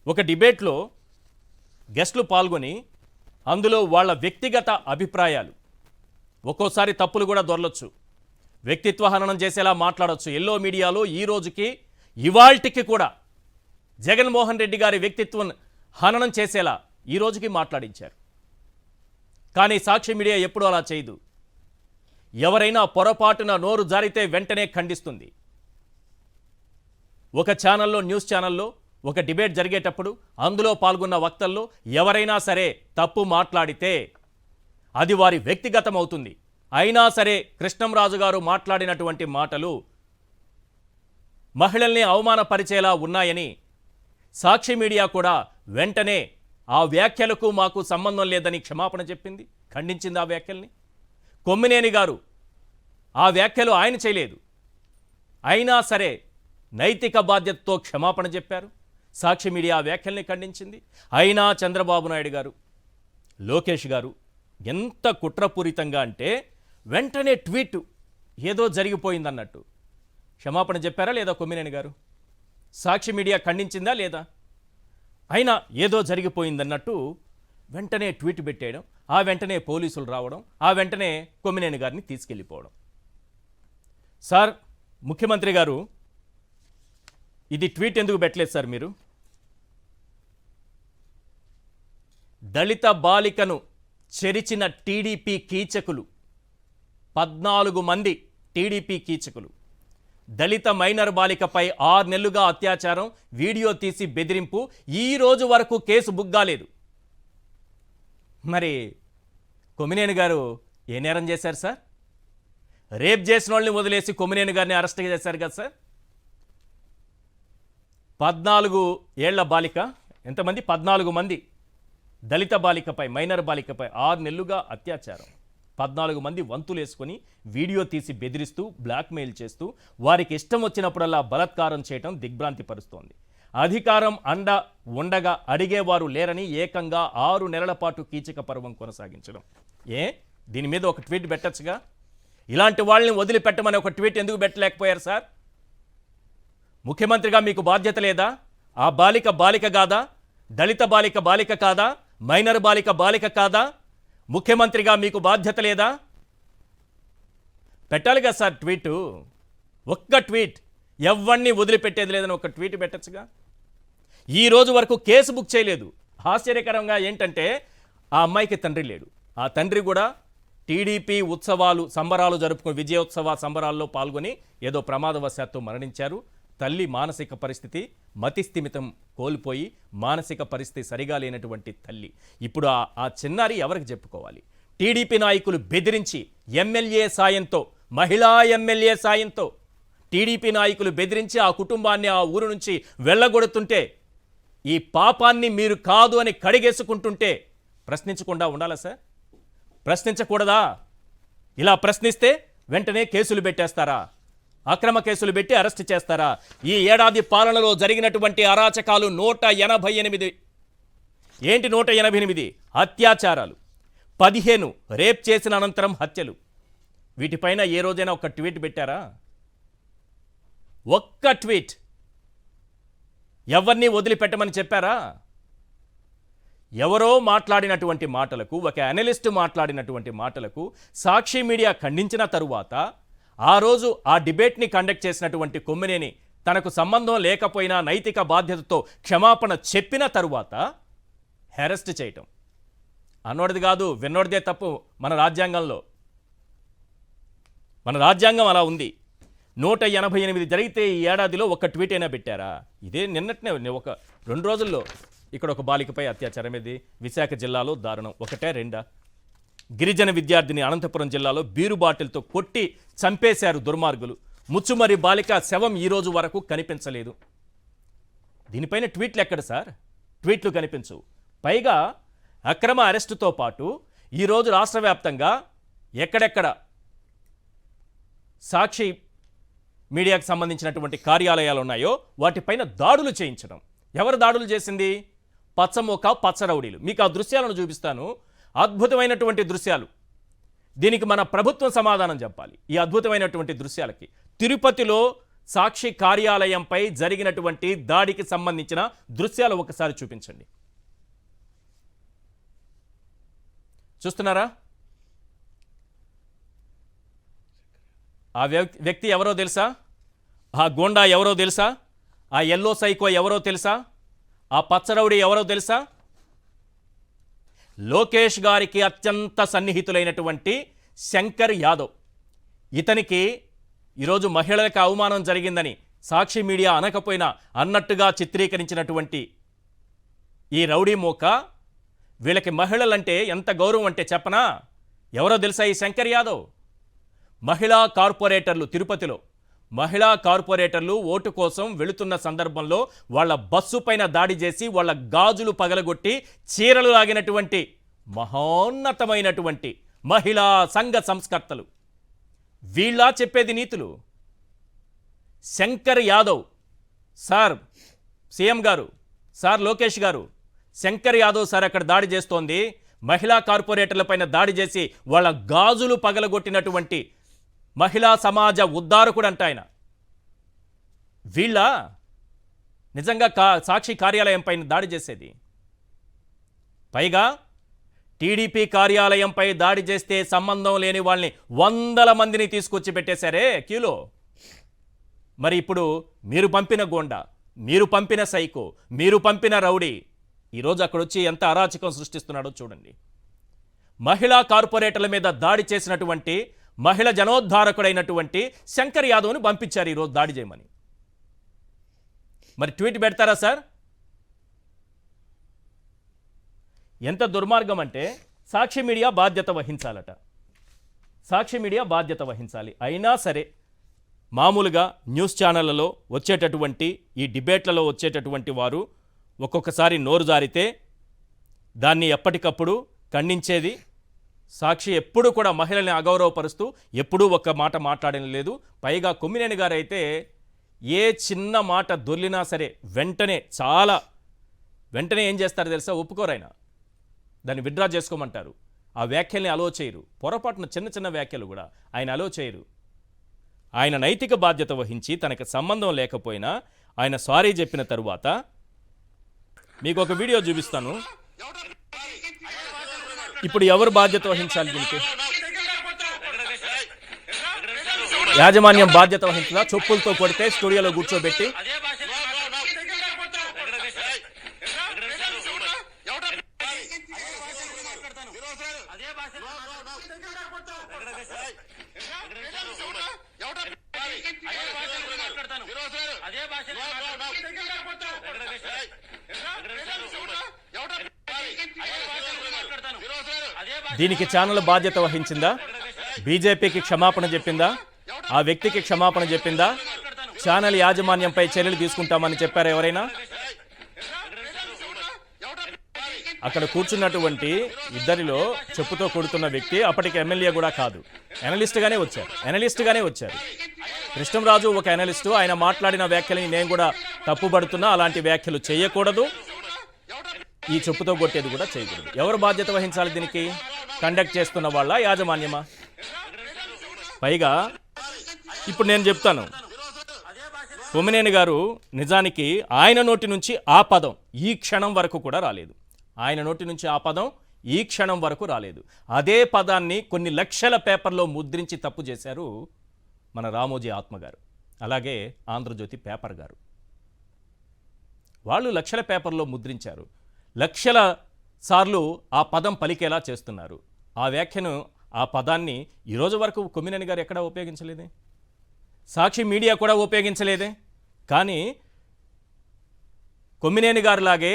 ఒక డిబేట్లో గెస్టులు పాల్గొని అందులో వాళ్ళ వ్యక్తిగత అభిప్రాయాలు ఒక్కోసారి తప్పులు కూడా దొరలొచ్చు, వ్యక్తిత్వ హననం చేసేలా మాట్లాడొచ్చు. ఎల్లో మీడియాలో ఈ రోజుకి ఇవాల్టికి కూడా జగన్మోహన్ రెడ్డి గారి వ్యక్తిత్వం హననం చేసేలా ఈ రోజుకి మాట్లాడించారు. కానీ సాక్షి మీడియా ఎప్పుడూ అలా చేయదు. ఎవరైనా పొరపాటున నోరు జారితే వెంటనే ఖండిస్తుంది. ఒక ఛానల్లో, న్యూస్ ఛానల్లో ఒక డిబేట్ జరిగేటప్పుడు అందులో పాల్గొన్న వక్తల్లో ఎవరైనా సరే తప్పు మాట్లాడితే అది వారి వ్యక్తిగతం అవుతుంది. అయినా సరే కృష్ణంరాజు గారు మాట్లాడినటువంటి మాటలు మహిళల్ని అవమానపరిచేలా ఉన్నాయని సాక్షి మీడియా కూడా వెంటనే ఆ వ్యాఖ్యలకు మాకు సంబంధం లేదని క్షమాపణ చెప్పింది, ఖండించింది ఆ వ్యాఖ్యల్ని. కొమ్మినేని గారు ఆ వ్యాఖ్యలు ఆయన చేయలేదు, అయినా సరే నైతిక బాధ్యతతో క్షమాపణ చెప్పారు. సాక్షి మీడియా ఆ వ్యాఖ్యల్ని ఖండించింది. అయినా చంద్రబాబు నాయుడు గారు, లోకేష్ గారు ఎంత కుట్రపూరితంగా అంటే వెంటనే ట్వీట్ ఏదో జరిగిపోయిందన్నట్టు క్షమాపణ చెప్పారా లేదా కొమ్మినేని గారు? సాక్షి మీడియా ఖండించిందా లేదా? అయినా ఏదో జరిగిపోయిందన్నట్టు వెంటనే ట్వీట్ పెట్టేయడం, ఆ వెంటనే పోలీసులు రావడం, ఆ వెంటనే కొమ్మినేని గారిని తీసుకెళ్ళిపోవడం. సార్, ముఖ్యమంత్రి గారు ఇది ట్వీట్ ఎందుకు పెట్టలేదు సార్ మీరు? దళిత బాలికను చెరిచిన టీడీపీ కీచకులు 14 మంది టీడీపీ కీచకులు దళిత మైనర్ బాలికపై 6 నెలలుగా అత్యాచారం, వీడియో తీసి బెదిరింపు, ఈ రోజు వరకు కేసు బుగ్గాలేదు. మరి కొమ్మినేని గారు ఏ నేరం చేశారు సార్? రేప్ చేసిన వాళ్ళని వదిలేసి కొమ్మినేని గారిని అరెస్ట్ చేశారు కదా సార్. 14 ఏళ్ల బాలిక, ఎంతమంది? 14 మంది దళిత బాలికపై, మైనర్ బాలికపై 6 నెలలుగా అత్యాచారం, 14 మంది వంతులేసుకొని వీడియో తీసి బెదిరిస్తూ బ్లాక్మెయిల్ చేస్తూ వారికి ఇష్టం వచ్చినప్పుడల్లా బలాత్కారం చేయటం దిగ్భ్రాంతి పరుస్తోంది. అధికారం అండ ఉండగా అడిగేవారు లేరని ఏకంగా 6 నెలల పాటు కీచక పర్వం కొనసాగించడం. దీని మీద ఒక ట్వీట్ పెట్టచ్చుగా? ఇలాంటి వాళ్ళని వదిలిపెట్టమని ఒక ట్వీట్ ఎందుకు పెట్టలేకపోయారు సార్? ముఖ్యమంత్రిగా మీకు బాధ్యత లేదా? ఆ బాలిక బాలిక కాదా? దళిత బాలిక బాలిక కాదా? మైనర్ బాలిక బాలిక కాదా? ముఖ్యమంత్రిగా మీకు బాధ్యత లేదా? పెట్టాలి కదా సార్ ట్వీటు. ఒక్క ట్వీట్, ఎవరిని వదిలిపెట్టేది లేదని ఒక ట్వీట్ పెట్టచ్చుగా? ఈ రోజు వరకు కేసు బుక్ చేయలేదు. ఆశ్చర్యకరంగా ఏంటంటే ఆ అమ్మాయికి తండ్రి లేడు. ఆ తండ్రి కూడా టీడీపీ సంబరాలు జరుపుకుని విజయోత్సవ సంబరాల్లో పాల్గొని ఏదో ప్రమాదవశాత్తు మరణించారు. తల్లి మానసిక పరిస్థితి, మతిస్థిమితం కోల్పోయి మానసిక పరిస్థితి సరిగా లేనటువంటి తల్లి. ఇప్పుడు ఆ చిన్నారి ఎవరికి చెప్పుకోవాలి? టీడీపీ నాయకులు బెదిరించి ఎమ్మెల్యే సాయంతో, మహిళా ఎమ్మెల్యే సాయంతో టీడీపీ నాయకులు బెదిరించి ఆ కుటుంబాన్ని ఆ ఊరు నుంచి వెళ్ళగొడుతుంటే, ఈ పాపాన్ని మీరు కాదు అని కడిగేసుకుంటుంటే ప్రశ్నించకుండా ఉండాలా సార్? ప్రశ్నించకూడదా? ఇలా ప్రశ్నిస్తే వెంటనే కేసులు పెట్టేస్తారా? అక్రమ కేసులు పెట్టి అరెస్ట్ చేస్తారా? ఈ ఏడాది పాలనలో జరిగినటువంటి అరాచకాలు 188. ఏంటి 188? అత్యాచారాలు, 15 రేప్ చేసిన అనంతరం హత్యలు. వీటిపైన ఏ రోజైనా ఒక ట్వీట్ పెట్టారా? ఒక్క ట్వీట్. ఎవరిని వదిలిపెట్టమని చెప్పారా? ఎవరో మాట్లాడినటువంటి మాటలకు, ఒక అనలిస్ట్ మాట్లాడినటువంటి మాటలకు సాక్షి మీడియా ఖండించిన తరువాత ఆ రోజు ఆ డిబేట్ని కండక్ట్ చేసినటువంటి కొమ్మినేని తనకు సంబంధం లేకపోయినా నైతిక బాధ్యతతో క్షమాపణ చెప్పిన తరువాత అరెస్ట్ చేయటం అన్నోడిది కాదు, విన్నోడిదే తప్పు. మన రాజ్యాంగంలో, మన రాజ్యాంగం అలా ఉంది. 188 జరిగితే ఈ ఏడాదిలో ఒక ట్వీట్ అయినా పెట్టారా? ఇదే నిన్నట్నే ఒక 2 రోజుల్లో ఇక్కడ ఒక బాలికపై అత్యాచారం. ఇది విశాఖ జిల్లాలో దారుణం. ఒకటే రెండా? గిరిజన విద్యార్థిని అనంతపురం జిల్లాలో బీరు బాటిల్తో కొట్టి చంపేశారు దుర్మార్గులు. ముచ్చుమరి బాలిక శవం ఈ రోజు వరకు కనిపించలేదు. దీనిపైన ట్వీట్లు ఎక్కడ సార్? ట్వీట్లు కనిపించవు. పైగా అక్రమ అరెస్టుతో పాటు ఈరోజు రాష్ట్ర వ్యాప్తంగా ఎక్కడెక్కడ సాక్షి మీడియాకు సంబంధించినటువంటి కార్యాలయాలు ఉన్నాయో వాటిపైన దాడులు చేయించడం. ఎవరు దాడులు చేసింది? పచ్చమోక పచ్చరౌడీలు. మీకు ఆ దృశ్యాలను చూపిస్తాను. అద్భుతమైనటువంటి దృశ్యాలు. దీనికి మన ప్రభుత్వం సమాధానం చెప్పాలి. ఈ అద్భుతమైనటువంటి దృశ్యాలకి తిరుపతిలో సాక్షి కార్యాలయంపై జరిగినటువంటి దాడికి సంబంధించిన దృశ్యాలు ఒకసారి చూపించండి. చూస్తున్నారా? ఆ వ్యక్తి ఎవరో తెలుసా? ఆ గోండా ఎవరో తెలుసా? ఆ ఎల్లో సైకో ఎవరో తెలుసా? ఆ పచ్చరౌడి ఎవరో తెలుసా? లోకేష్ గారికి అత్యంత సన్నిహితులైనటువంటి శంకర్ యాదవ్. ఇతనికి ఈరోజు మహిళలకు అవమానం జరిగిందని సాక్షి మీడియా అనకపోయినా అన్నట్టుగా చిత్రీకరించినటువంటి ఈ రౌడీ మోక, వీళ్ళకి మహిళలంటే ఎంత గౌరవం అంటే చెప్పనా? ఎవరో తెలుసా? ఈ శంకర్ యాదవ్ మహిళా కార్పొరేటర్లు, తిరుపతిలో మహిళా కార్పొరేటర్లు ఓటు కోసం వెళుతున్న సందర్భంలో వాళ్ళ బస్సు పైన దాడి చేసి వాళ్ళ గాజులు పగలగొట్టి చీరలు లాగినటువంటి మహోన్నతమైనటువంటి మహిళా సంఘ సంస్కర్తలు. వీళ్ళ చెప్పేది నీతులు? శంకర్ యాదవ్ సార్, సీఎం గారు, సార్ లోకేష్ గారు, శంకర్ యాదవ్ సార్ అక్కడ దాడి చేస్తోంది. మహిళా కార్పొరేటర్లపైన దాడి చేసి వాళ్ళ గాజులు పగలగొట్టినటువంటి మహిళా సమాజ ఉద్ధారకుడు అంట ఆయన. వీళ్ళ నిజంగా సాక్షి కార్యాలయం పైన దాడి చేసేది? పైగా టీడీపీ కార్యాలయంపై దాడి చేస్తే సంబంధం లేని వాళ్ళని వందల మందిని తీసుకొచ్చి పెట్టేశారే క్యూలో. మరి ఇప్పుడు మీరు పంపిన గోండా, మీరు పంపిన సైకో, మీరు పంపిన రౌడీ ఈరోజు అక్కడొచ్చి ఎంత అరాచకం సృష్టిస్తున్నాడో చూడండి. మహిళా కార్పొరేటర్ల మీద దాడి చేసినటువంటి మహిళ జనోద్ధారకుడైనటువంటి శంకర్ యాదవ్ని పంపించారు ఈరోజు దాడి చేయమని. మరి ట్వీట్ పెడతారా సార్? ఎంత దుర్మార్గం అంటే సాక్షి మీడియా బాధ్యత వహించాలట. సాక్షి మీడియా బాధ్యత వహించాలి. అయినా సరే మామూలుగా న్యూస్ ఛానళ్లలో వచ్చేటటువంటి ఈ డిబేట్లలో వచ్చేటటువంటి వారు ఒక్కొక్కసారి నోరు జారితే దాన్ని ఎప్పటికప్పుడు ఖండించేది సాక్షి. ఎప్పుడు కూడా మహిళల్ని అగౌరవపరుస్తూ ఎప్పుడూ ఒక్క మాట మాట్లాడడం లేదు. పైగా కొమ్మినేని గారు అయితే ఏ చిన్న మాట దొర్లినా సరే వెంటనే ఏం చేస్తారు తెలుసా? ఒప్పుకోరైనా దాన్ని విత్డ్రా చేసుకోమంటారు. ఆ వ్యాఖ్యల్ని అలో చేయరు. పొరపాటున చిన్న చిన్న వ్యాఖ్యలు కూడా ఆయన అలో చేయరు. ఆయన నైతిక బాధ్యత వహించి తనకు సంబంధం లేకపోయినా ఆయన సారీ చెప్పిన తరువాత మీకు ఒక వీడియో చూపిస్తాను. ఇప్పుడు ఎవరు బాధ్యత వహించాలి దీనికి? యాజమాన్యం బాధ్యత వహించాలా? చెప్పులతో కొడితే స్టూడియోలో కూర్చోబెట్టి దీనికి ఛానల్ బాధ్యత వహించిందా? బీజేపీకి క్షమాపణ చెప్పిందా? ఆ వ్యక్తికి క్షమాపణ చెప్పిందా? ఛానల్ యాజమాన్యంపై చర్యలు తీసుకుంటామని చెప్పారా ఎవరైనా? అక్కడ కూర్చున్నటువంటి ఇద్దరిలో చెప్పుతో కొడుతున్న వ్యక్తి అప్పటికి ఎమ్మెల్యే కూడా కాదు, ఎనలిస్ట్గానే వచ్చారు. కృష్ణంరాజు ఒక ఎనలిస్టు. ఆయన మాట్లాడిన వ్యాఖ్యలని నేను కూడా తప్పుపడుతున్నా. అలాంటి వ్యాఖ్యలు చేయకూడదు. ఈ చెప్పుతో కొట్టేది కూడా చేయకూడదు. ఎవరు బాధ్యత వహించాలి దీనికి? కండక్ట్ చేస్తున్న వాళ్ళ, యాజమాన్యమా? పైగా ఇప్పుడు నేను చెప్తాను, కొమ్మినేని గారు నిజానికి ఆయన నోటి నుంచి ఆ పదం ఈ క్షణం వరకు కూడా రాలేదు. ఆయన నోటి నుంచి ఆ పదం ఈ క్షణం వరకు రాలేదు. అదే పదాన్ని కొన్ని లక్షల పేపర్లో ముద్రించి తప్పు చేశారు మన రామోజీ ఆత్మగారు, అలాగే ఆంధ్రజ్యోతి పేపర్ గారు. వాళ్ళు లక్షల పేపర్లో ముద్రించారు. లక్షల సార్లు ఆ పదం పలికేలా చేస్తున్నారు. ఆ వ్యాఖ్యను, ఆ పదాన్ని ఈరోజు వరకు కొమ్మినేని గారు ఎక్కడా ఉపయోగించలేదే, సాక్షి మీడియా కూడా ఉపయోగించలేదే. కానీ కొమ్మినేని గారు లాగే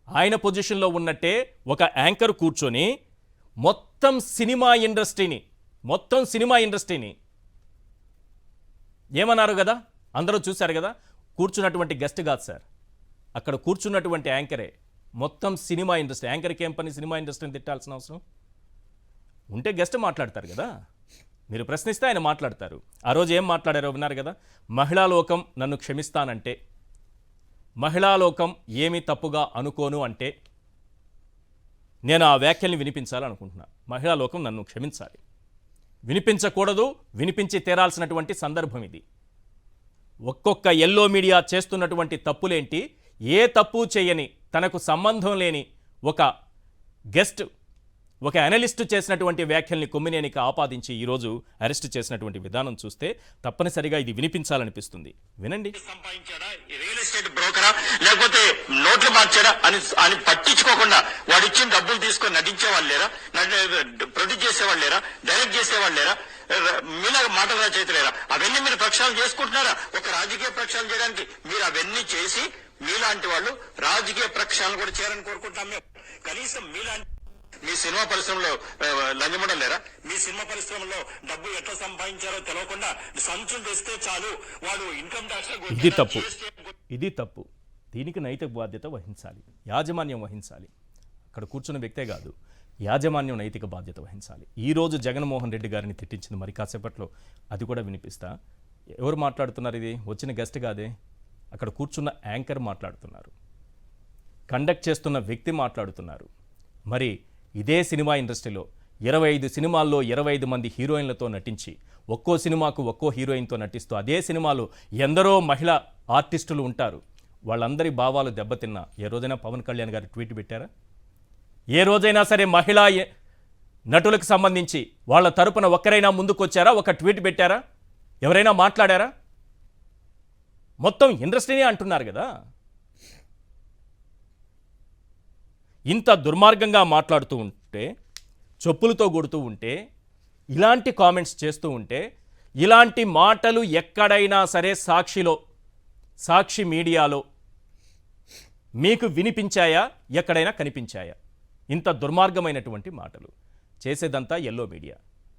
ఆయన పొజిషన్లో ఉన్నట్టే ఒక యాంకర్ కూర్చొని మొత్తం సినిమా ఇండస్ట్రీని ఏమన్నారు కదా, అందరూ చూశారు కదా. కూర్చున్నటువంటి గెస్ట్ కాదు సార్, అక్కడ కూర్చున్నటువంటి యాంకరే మొత్తం సినిమా ఇండస్ట్రీ. యాంకర్కి ఏం పని సినిమా ఇండస్ట్రీని తిట్టాల్సిన అవసరం? ఉంటే గెస్ట్ మాట్లాడతారు కదా, మీరు ప్రశ్నిస్తే ఆయన మాట్లాడతారు. ఆ రోజు ఏం మాట్లాడారో విన్నారు కదా. మహిళాలోకం నన్ను క్షమిస్తానంటే, మహిళాలోకం ఏమీ తప్పుగా అనుకోను అంటే నేను ఆ వ్యాఖ్యల్ని వినిపించాలనుకుంటున్నా. మహిళాలోకం నన్ను క్షమించాలి. వినిపించకూడదు, వినిపించి తీరాల్సినటువంటి సందర్భం ఇది. ఒక్కొక్క ఎల్లో మీడియా చేస్తున్నటువంటి తప్పులేంటి, ఏ తప్పు చేయని తనకు సంబంధం లేని ఒక గెస్ట్, ఒక అనలిస్ట్ చేసినటువంటి వ్యాఖ్యల్ని కొమ్మినేనికి ఆపాదించి ఈరోజు అరెస్ట్ చేసినటువంటి విధానం చూస్తే తప్పనిసరిగా ఇది వినిపించాలనిపిస్తుంది. వినండి. సంపాదించాడా, రియల్ ఎస్టేట్ బ్రోకరా, లేకపోతే నోట్లు మార్చాడా అని పట్టించుకోకుండా వాడు ఇచ్చిన డబ్బులు తీసుకొని నటించే వాళ్ళు లేరా, ప్రొడ్యూస్ చేసేవాళ్ళు లేరా, డైరెక్ట్ చేసేవాళ్ళు లేరా, మీలాగా మాటలు రచయితలేరా? అవన్నీ మీరు ప్రక్షాళన చేసుకుంటున్నారా? ఒక రాజకీయ ప్రక్షాళన చేయడానికి మీరు అవన్నీ చేసి మీలాంటి వాళ్ళు రాజకీయ ప్రక్షాళన కూడా చేయాలని కోరుకుంటాం మేము. కనీసం మీ సినిమా పరిశ్రమలో లంచముండం లేరా? మీ సినిమా పరిశ్రమలో డబ్బు ఎట్లా సంపాదించారో తెలియకుండా సంచులు తెస్తే చాలు వాడు ఇన్కమ్ ట్యాక్స్. ఇది తప్పు. దీనికి నైతిక బాధ్యత వహించాలి, యాజమాన్యం వహించాలి. అక్కడ కూర్చున్న వ్యక్తే కాదు, యాజమాన్యం నైతిక బాధ్యత వహించాలి. ఈరోజు జగన్మోహన్ రెడ్డి గారిని తిట్టించింది మరి కాసేపట్లో అది కూడా వినిపిస్తా. ఎవరు మాట్లాడుతున్నారు? ఇది వచ్చిన గెస్ట్ కాదే, అక్కడ కూర్చున్న యాంకర్ మాట్లాడుతున్నారు, కండక్ట్ చేస్తున్న వ్యక్తి మాట్లాడుతున్నారు. మరి ఇదే సినిమా ఇండస్ట్రీలో 25 సినిమాల్లో 25 మంది హీరోయిన్లతో నటించి ఒక్కో సినిమాకు ఒక్కో హీరోయిన్తో నటిస్తూ అదే సినిమాలో ఎందరో మహిళా ఆర్టిస్టులు ఉంటారు. వాళ్ళందరి భావాలు దెబ్బతిన్నా ఏ రోజైనా పవన్ కళ్యాణ్ గారు ట్వీట్ పెట్టారా? ఏ రోజైనా సరే మహిళా నటులకు సంబంధించి వాళ్ళ తరపున ఒక్కరైనా ముందుకొచ్చారా? ఒక ట్వీట్ పెట్టారా? ఎవరైనా మాట్లాడారా? మొత్తం ఇండస్ట్రీనే అంటున్నారు కదా. ఇంత దుర్మార్గంగా మాట్లాడుతూ ఉంటే, చెప్పులతో కొడుతూ ఉంటే, ఇలాంటి కామెంట్స్ చేస్తూ ఉంటే, ఇలాంటి మాటలు ఎక్కడైనా సరే సాక్షి మీడియాలో మీకు వినిపించాయా? ఎక్కడైనా కనిపించాయా? ఇంత దుర్మార్గమైనటువంటి మాటలు చేసేదంతా ఎల్లో మీడియా.